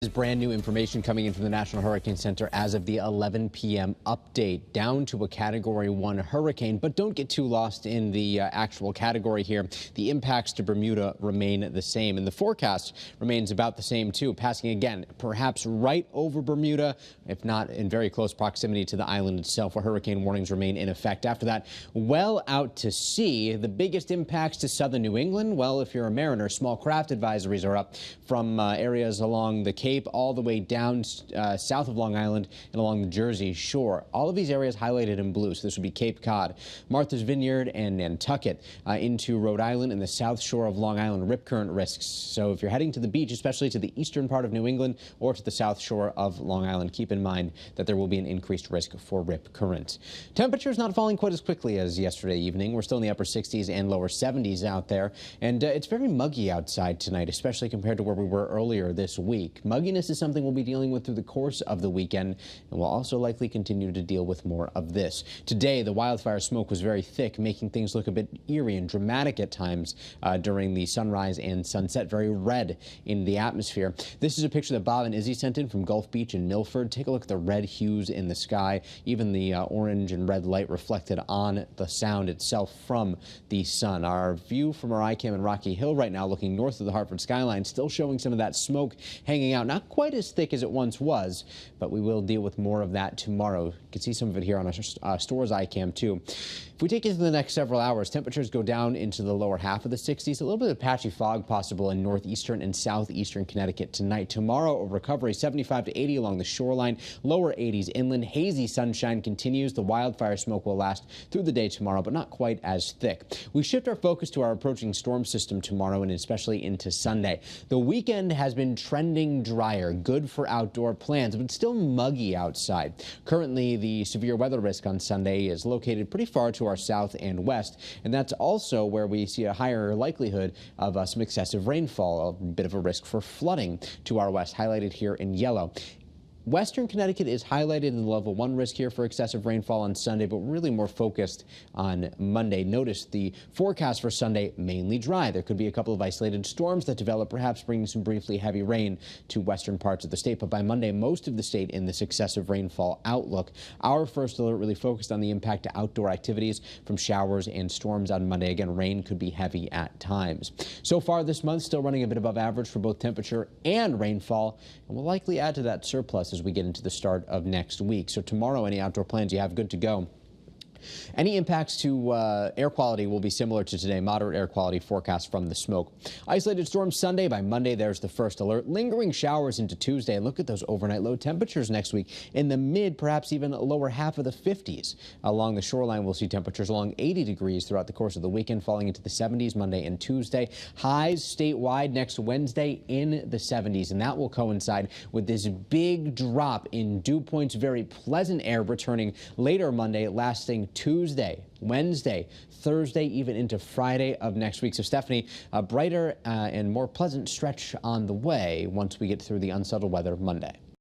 There's brand new information coming in from the National Hurricane Center as of the 11 p.m. update, down to a Category 1 hurricane. But don't get too lost in the actual category here. The impacts to Bermuda remain the same, and the forecast remains about the same, too, passing again, perhaps right over Bermuda, if not in very close proximity to the island itself, where hurricane warnings remain in effect. After that, well out to sea. The biggest impacts to southern New England, well, if you're a mariner, small craft advisories are up from areas along the Cape all the way down south of Long Island and along the Jersey shore. All of these areas highlighted in blue, so this would be Cape Cod, Martha's Vineyard, and Nantucket, into Rhode Island and the south shore of Long Island. Rip current risks. So if you're heading to the beach, especially to the eastern part of New England or to the south shore of Long Island, keep in mind that there will be an increased risk for rip current. Temperatures not falling quite as quickly as yesterday evening. We're still in the upper 60s and lower 70s out there, and it's very muggy outside tonight, especially compared to where we were earlier this week. Mugginess is something we'll be dealing with through the course of the weekend, and we'll also likely continue to deal with more of this. Today, the wildfire smoke was very thick, making things look a bit eerie and dramatic at times during the sunrise and sunset, very red in the atmosphere. This is a picture that Bob and Izzy sent in from Gulf Beach in Milford. Take a look at the red hues in the sky, even the orange and red light reflected on the sound itself from the sun. Our view from our iCam in Rocky Hill right now, looking north of the Hartford skyline, still showing some of that smoke hanging out. Not quite as thick as it once was, but we will deal with more of that tomorrow. You can see some of it here on our store's iCam too. If we take it to the next several hours, temperatures go down into the lower half of the 60s. A little bit of patchy fog possible in northeastern and southeastern Connecticut tonight. Tomorrow, a recovery 75 to 80 along the shoreline, lower 80s inland. Hazy sunshine continues. The wildfire smoke will last through the day tomorrow, but not quite as thick. We shift our focus to our approaching storm system tomorrow and especially into Sunday. The weekend has been trending drier, good for outdoor plans, but still muggy outside. Currently, the severe weather risk on Sunday is located pretty far to our south and west, and that's also where we see a higher likelihood of some excessive rainfall, a bit of a risk for flooding to our west, highlighted here in yellow. Western Connecticut is highlighted in the level 1 risk here for excessive rainfall on Sunday, but really more focused on Monday. Notice the forecast for Sunday, mainly dry. There could be a couple of isolated storms that develop, perhaps bringing some briefly heavy rain to western parts of the state. But by Monday, most of the state in this excessive rainfall outlook. Our first alert really focused on the impact to outdoor activities from showers and storms on Monday. Again, rain could be heavy at times. So far this month, still running a bit above average for both temperature and rainfall, and will likely add to that surplus as we get into the start of next week. So tomorrow, any outdoor plans you have good to go. Any impacts to air quality will be similar to today. Moderate air quality forecast from the smoke. Isolated storms Sunday. By Monday, there's the first alert. Lingering showers into Tuesday. And look at those overnight low temperatures next week in the mid, perhaps even lower half of the 50s. Along the shoreline, we'll see temperatures along 80 degrees throughout the course of the weekend, falling into the 70s Monday and Tuesday. Highs statewide next Wednesday in the 70s, and that will coincide with this big drop in dew points. Very pleasant air returning later Monday, lasting Tuesday, Wednesday, Thursday, even into Friday of next week. So, Stephanie, a brighter and more pleasant stretch on the way once we get through the unsettled weather Monday.